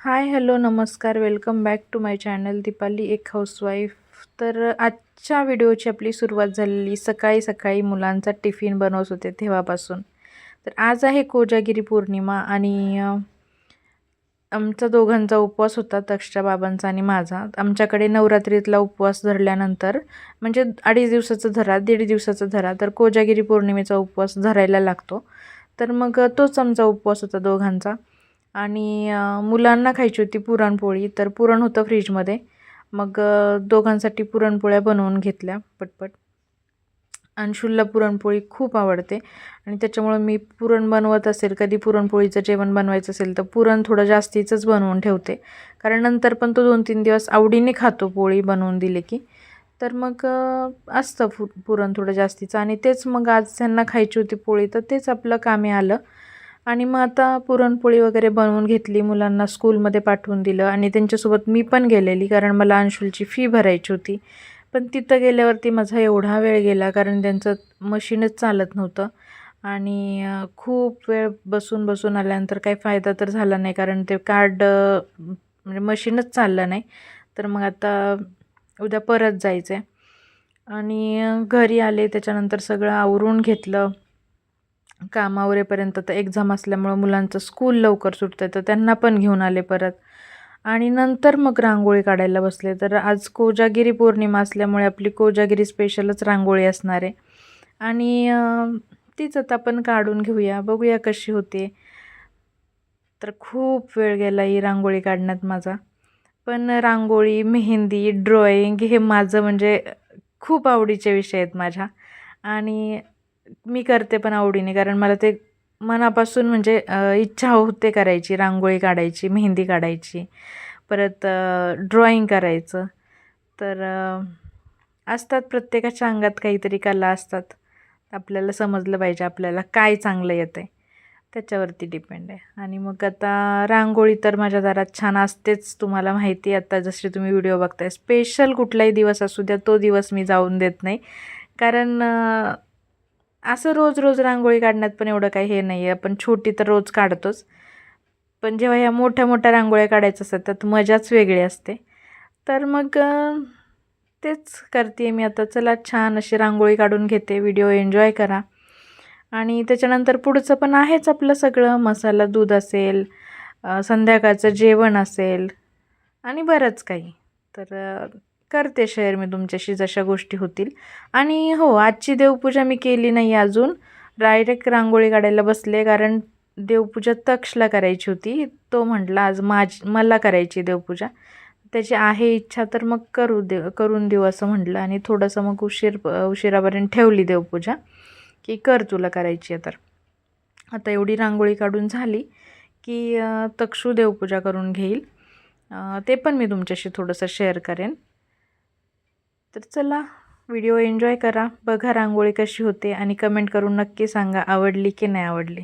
हाय, hello, नमस्कार. Welcome back to my channel Deepali एक housewife. तर आजच्या व्हिडिओची आपली सुरुवात झालेली सकाळी सकाळी मुलांचा टिफिन बनवत होते तेव्हापासून. तर आज आहे कोजागिरी पौर्णिमा आणि आमचा दोघांचा उपवास होता, तक्षच्या बाबांचा आणि माझा. आमच्याकडे नवरात्रीतला उपवास धरल्यानंतर म्हणजे 2.5 दिवसाचा धरा, 1.5 दिवसाचा धरा, तर कोजागिरी पौर्णिमेचा उपवास धरायला लागतो. तर मग तोच आमचा उपवास होता दोघांचा. आणि मुलांना खायची होती पुरणपोळी, तर पुरण होतं फ्रीजमध्ये. मग दोघांसाठी पुरणपोळ्या बनवून घेतल्या पटपट. अंशुलला पुरणपोळी खूप आवडते आणि त्याच्यामुळं मी पुरण बनवत असेल, कधी पुरणपोळीचं जेवण बनवायचं असेल तर पुरण थोडं जास्तीचंच बनवून ठेवते, कारण नंतर पण तो 2-3 दिवस आवडीने खातो पोळी बनवून दिली की. तर मग असतं पुरण थोडं जास्तीचं, आणि तेच मग आज त्यांना खायची होती पोळी, तर तेच आपलं कामी आलं. आणि मग आता पुरणपोळी वगैरे बनवून घेतली, मुलांना स्कूलमध्ये पाठवून दिलं आणि त्यांच्यासोबत मी पण गेलेली, कारण मला अंशुलची फी भरायची होती. पण तिथं गेल्यावरती माझा एवढा वेळ गेला, कारण त्यांचं मशीनच चालत नव्हतं आणि खूप वेळ बसून बसून आल्यानंतर काही फायदा तर झाला नाही, कारण ते कार्ड म्हणजे मशीनच चाललं नाही. तर मग आता उद्या परत जायचं आहे. आणि घरी आले त्याच्यानंतर सगळं आवरून घेतलं. कामावरेपर्यंत तर एक्झाम असल्यामुळं मुलांचं स्कूल लवकर सुटतं, तर त्यांना पण घेऊन आले परत. आणि नंतर मग रांगोळी काढायला बसले. तर आज कोजागिरी पौर्णिमा असल्यामुळे आपली कोजागिरी स्पेशलच रांगोळी असणार आहे. आणि तीच आता आपण काढून घेऊया, बघूया कशी होते. तर खूप वेळ गेला ही रांगोळी काढण्यात माझा. पण रांगोळी, मेहंदी, ड्रॉइंग हे माझं म्हणजे खूप आवडीचे विषय आहेत माझ्या. आणि मी करते पण आवडीने, कारण मला ते मनापासून म्हणजे इच्छा होते करायची, रांगोळी काढायची, मेहंदी काढायची, परत ड्रॉइंग करायचं. तर असतात प्रत्येकाच्या अंगात काहीतरी कला असतात. आपल्याला समजलं पाहिजे आपल्याला काय चांगलं येतं आहे, त्याच्यावरती डिपेंड आहे. आणि मग आता रांगोळी तर माझ्या दारात छान असतेच, तुम्हाला माहिती आहे. आता जसे तुम्ही व्हिडिओ बघताय, स्पेशल कुठलाही दिवस असू द्या, तो दिवस मी जाऊन देत नाही, कारण असं रोज रोज रांगोळी काढण्यात पण एवढं काही हे नाही आहे. आपण छोटी तर रोज काढतोच, पण जेव्हा ह्या मोठ्या मोठ्या रांगोळ्या काढायच्या असतात त्यात मजाच वेगळी असते. तर मग तेच करते मी आता. चला, छान अशी रांगोळी काढून घेते, व्हिडिओ एन्जॉय करा. आणि त्याच्यानंतर पुढचं पण आहेच आपलं सगळं, मसाला दूध असेल, संध्याकाळचं जेवण असेल आणि बरंच काही. तर करते शेअर मी तुमच्याशी जशा गोष्टी होतील. आणि हो, आजची देवपूजा मी केली नाही अजून, डायरेक्ट रांगोळी काढायला बसले, कारण देवपूजा तक्षला करायची होती. तो म्हटला आज मला करायची देवपूजा, त्याची आहे इच्छा, तर मग करून देऊ असं म्हटलं. आणि थोडंसं मग उशिरापर्यंत ठेवली देवपूजा, की कर तुला करायची आहे. तर आता एवढी रांगोळी काढून झाली की तक्षू देवपूजा करून घेईल. ते पण मी तुमच्याशी थोडंसं शेअर करेन. तर चला, व्हिडिओ एन्जॉय करा, बघा रांगोळी कशी होते आणि कमेंट करून नक्की सांगा आवडली की नाही आवडली.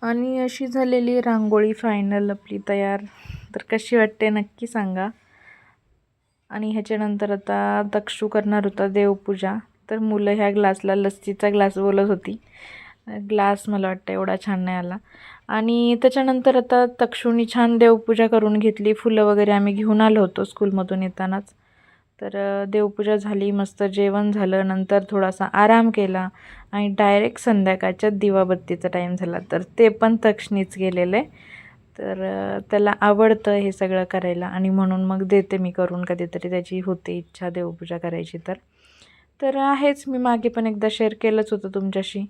आणि अशी झालेली रांगोळी फायनल आपली तयार. तर कशी वाटते नक्की सांगा. आणि ह्याच्यानंतर आता तक्षू करणार होता देवपूजा. तर मुलं ह्या ग्लासला लस्सीचा ग्लास बोलत होती. ग्लास मला वाटतं एवढा छान नाही आला. आणि त्याच्यानंतर आता तक्षूनी छान देवपूजा करून घेतली. फुलं वगैरे आम्ही घेऊन आलो होतो स्कूलमधून येतानाच. तर देवपूजा झाली, मस्त जेवण झालं, नंतर थोडासा आराम केला आणि डायरेक्ट संध्याकाळच्या दिवाबत्तीचा टाईम झाला. तर ते पण तक्षनीच गेलेलं आहे. तर त्याला आवडतं हे सगळं करायला आणि म्हणून मग देते मी करून कधीतरी, त्याची होते इच्छा देवपूजा करायची. तर आहेच, मी मागे पण एकदा शेअर केलंच होतं तुमच्याशी.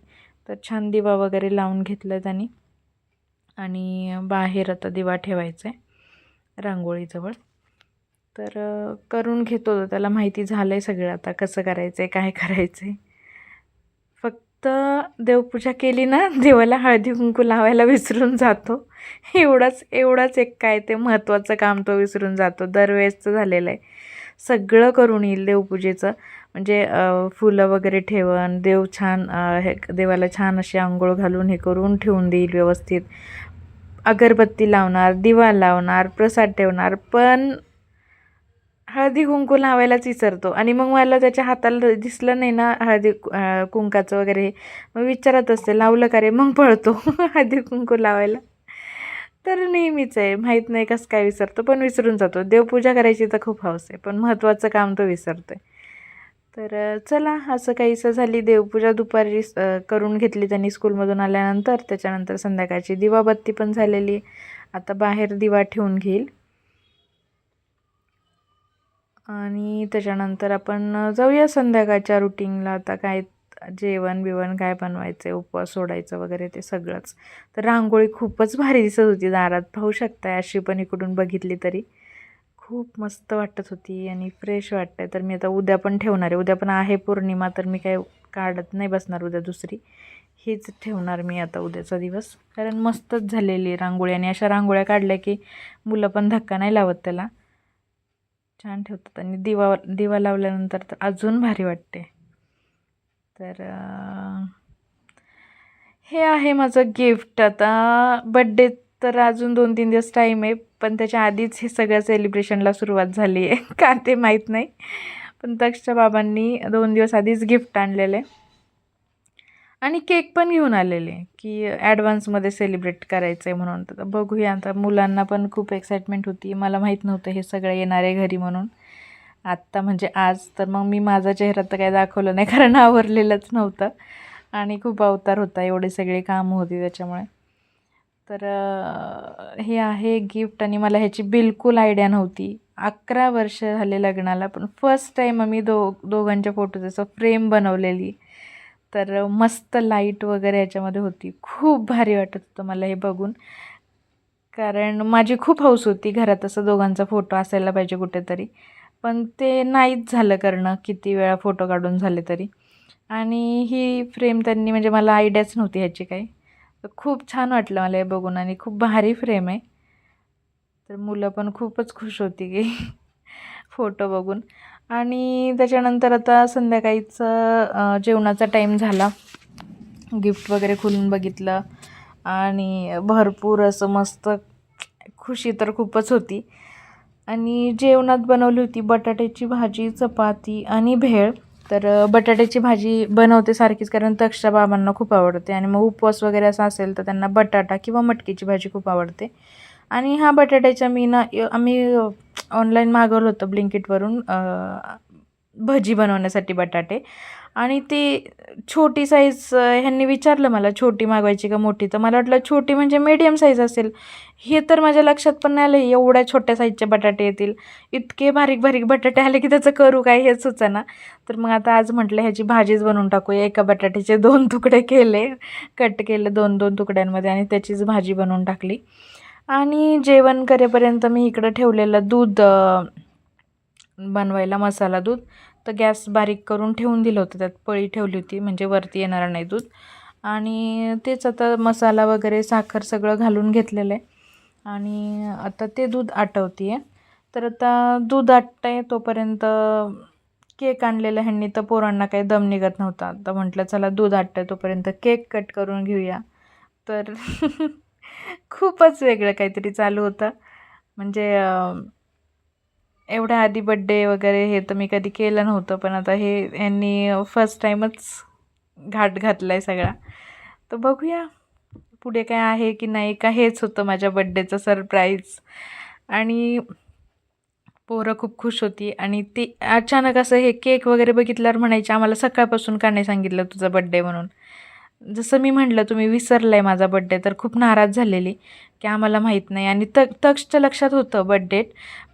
तर छान दिवा वगैरे लावून घेतलं त्यांनी आणि बाहेर आता दिवा ठेवायचा आहे रांगोळीजवळ. तर करून घेतो तो, त्याला माहिती झालं आहे सगळं आता कसं करायचं आहे, काय करायचं आहे. फक्त देवपूजा केली ना, देवाला हळदी कुंकू लावायला विसरून जातो. एवढंच एक काय ते महत्त्वाचं काम तो विसरून जातो. दरवेळेसचं झालेलं आहे. सगळं करून येईल देवपूजेचं, म्हणजे फुलं वगैरे ठेवण, देव छान हे देवाला छान अशी अंघोळ घालून हे करून ठेवून देईल व्यवस्थित. अगरबत्ती लावणार, दिवा लावणार, प्रसाद ठेवणार, पण हळदी कुंकू लावायलाच विसरतो. आणि मग मला त्याच्या हाताला दिसलं नाही ना हळदी कुंकाचं वगैरे, मग विचारत असते लावलं का रे, मग पळतो हळदी कुंकू लावायला. तर नेहमीच आहे, माहीत नाही कसं काय विसरतो, पण विसरून जातो. देवपूजा करायची तर खूप हौस आहे, पण महत्त्वाचं काम तो विसरतो आहे. तर चला, असं काहीसं झाली देवपूजा दुपारी करून घेतली त्यांनी स्कूलमधून आल्यानंतर. त्याच्यानंतर संध्याकाळची दिवाबत्ती पण झालेली. आता बाहेर दिवा ठेवून घेईल आणि त्याच्यानंतर आपण जाऊया संध्याकाळच्या रुटीनला. आता काय जेवण बिवण काय बनवायचं आहे, उपवास सोडायचं वगैरे ते सगळंच. तर रांगोळी खूपच भारी दिसत होती दारात, पाहू शकताय. अशी पण इकडून बघितली तरी खूप मस्त वाटत होती आणि फ्रेश वाटतंय. तर मी आता उद्या पण ठेवणार आहे. उद्या पण आहे पौर्णिमा, तर मी काय काढत नाही बसणार उद्या दुसरी. हीच ठेवणार मी आता उद्याचा दिवस, कारण मस्तच झालेली रांगोळी. आणि अशा रांगोळ्या काढल्या की मुलं पण धक्का नाही लावत त्याला, छान ठेवतात. आणि दिवा लावल्यानंतर तर अजून भारी वाटते. तर हे आहे माझं गिफ्ट. आता बड्डे तर अजून 2-3 दिवस टाईम आहे, पण त्याच्या आधीच हे सगळं सेलिब्रेशनला सुरुवात झाली आहे का ते माहीत नाही. पण तक्षच्या बाबांनी 2 दिवस आधीच गिफ्ट आणलेले आणि केक पण घेऊन आलेले की ॲडव्हान्समध्ये सेलिब्रेट करायचं आहे म्हणून. तर बघूया, आता मुलांना पण खूप एक्साइटमेंट होती. मला माहीत नव्हतं हे सगळं येणार आहे घरी म्हणून, आत्ता म्हणजे आज. तर मग मी माझा चेहरा तर काय दाखवलं नाही, कारण आवरलेलंच नव्हतं आणि खूप अवतार होता, एवढे सगळे कामं होती त्याच्यामुळे. तर हे आहे गिफ्ट आणि मला ह्याची बिलकुल आयडिया नव्हती. 11 वर्ष झाले लग्नाला, पण फर्स्ट टाईम आम्ही दोघांच्या फोटोचं असं फ्रेम बनवलेली. तर मस्त लाईट वगैरे याच्यामध्ये होती. खूप भारी वाटत होतं मला हे बघून, कारण माझी खूप हौस होती घरात असं दोघांचा फोटो असायला पाहिजे कुठेतरी. पण ते नाहीच झालं करणं, किती वेळा फोटो काढून झाले तरी. आणि ही फ्रेम त्यांनी, म्हणजे मला आयडियाच नव्हती ह्याची काही. तर खूप छान वाटलं मला हे बघून आणि खूप भारी फ्रेम आहे. तर मुलं पण खूपच खुश होती की फोटो बघून. आणि त्याच्यानंतर आता संध्याकाळीचं जेवणाचा टाईम झाला. गिफ्ट वगैरे खोलून बघितलं आणि भरपूर असं मस्त खुशी तर खूपच होती. आणि जेवणात बनवली होती बटाट्याची भाजी, चपाती आणि भेळ. तर बटाट्याची भाजी बनवते सारखीच, कारण तक्षच्या बाबांना खूप आवडते. आणि मग उपवास वगैरे असा असेल तर त्यांना बटाटा किंवा मटकीची भाजी खूप आवडते. आणि हा बटाट्याच्या मी ना आम्ही ऑनलाईन मागवलं होतं ब्लिंकिटवरून भजी बनवण्यासाठी बटाटे. आणि ती छोटी साईज ह्यांनी विचारलं मला छोटी मागवायची का मोठी, तर मला वाटलं छोटी म्हणजे मीडियम साईज असेल. हे तर माझ्या लक्षात पण नाही आलं एवढ्या छोट्या साईजचे बटाटे येतील. इतके बारीक बारीक बटाटे आले की त्याचं करू काय हेच सुचेना. तर मग आता आज म्हटलं ह्याची भाजीच बनवून टाकूया. एका बटाट्याचे 2 तुकडे केले, कट केले 2-2 तुकड्यांमध्ये आणि त्याचीच भाजी बनवून टाकली. आणि जेवण करेपर्यंत मी इकडं ठेवलेलं दूध बनवायला, मसाला दूध. तर गॅस बारीक करून ठेवून दिलं होतं, त्यात पळी ठेवली होती म्हणजे वरती येणार नाही दूध. आणि तेच आता मसाला वगैरे साखर सगळं घालून घेतलेलं आहे आणि आता ते दूध आटवते आहे. तर आता दूध आटतं आहे तोपर्यंत केक आणलेला ह्यांनी, तर पोरांना काही दम निघत नव्हता. तर म्हटलं चला दूध आटतं तोपर्यंत केक कट करून घेऊया. तर खूपच वेगळं काहीतरी चालू होतं. म्हणजे एवढ्या आधी बड्डे वगैरे हे तर मी कधी केलं नव्हतं, पण आता हे यांनी फर्स्ट टाईमच घाट घातला आहे सगळा. तर बघूया पुढे काय आहे की नाही, का हेच होतं माझ्या बड्डेचं सरप्राईज. आणि पोरं खूप खुश होती आणि ती अचानक असं हे केक वगैरे बघितल्यावर म्हणायची, आम्हाला सकाळपासून का नाही सांगितलं तुझा बड्डे म्हणून. जसं मी म्हटलं तुम्ही विसरलाय माझा बड्डे, तर खूप नाराज झालेली की आम्हाला माहीत नाही. आणि तक्षच्या लक्षात होतं बड्डे,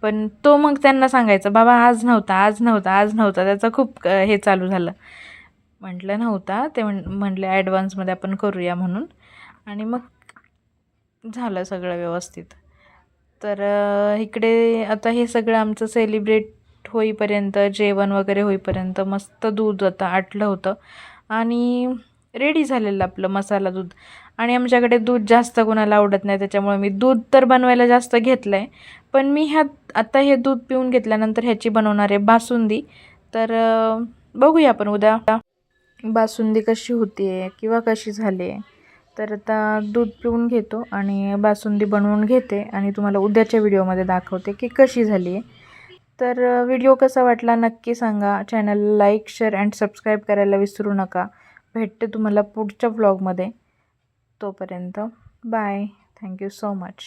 पण तो मग त्यांना सांगायचा, बाबा आज नव्हता, आज नव्हता, आज नव्हता. त्याचं खूप हे चालू झालं. म्हटलं नव्हता ते, म्हटले ॲडव्हान्समध्ये आपण करूया म्हणून. आणि मग झालं सगळं व्यवस्थित. तर इकडे आता हे सगळं आमचं सेलिब्रेट होईपर्यंत, जेवण वगैरे होईपर्यंत मस्त दूध आता आटलं होतं आणि रेडी झालेलं आपलं मसाला दूध. आणि आमच्याकडे दूध जास्त कोणाला आवडत नाही, त्याच्यामुळे मी दूध तर बनवायला जास्त घेतलं आहे. पण मी आता हे दूध पिऊन घेतल्यानंतर ह्याची बनवणार आहे बासुंदी. तर बघूया आपण उद्या बासुंदी कशी होती आहे किंवा कशी झाली आहे. तर आता दूध पिऊन घेतो आणि बासुंदी बनवून घेते आणि तुम्हाला उद्याच्या व्हिडिओमध्ये दाखवते की कशी झाली आहे. तर व्हिडिओ कसा वाटला नक्की सांगा. Channel like, share and subscribe करायला विसरू नका. भेटते तुम्हाला पुढच्या व्लॉगमध्ये. तोपर्यंत बाय. Thank you so much.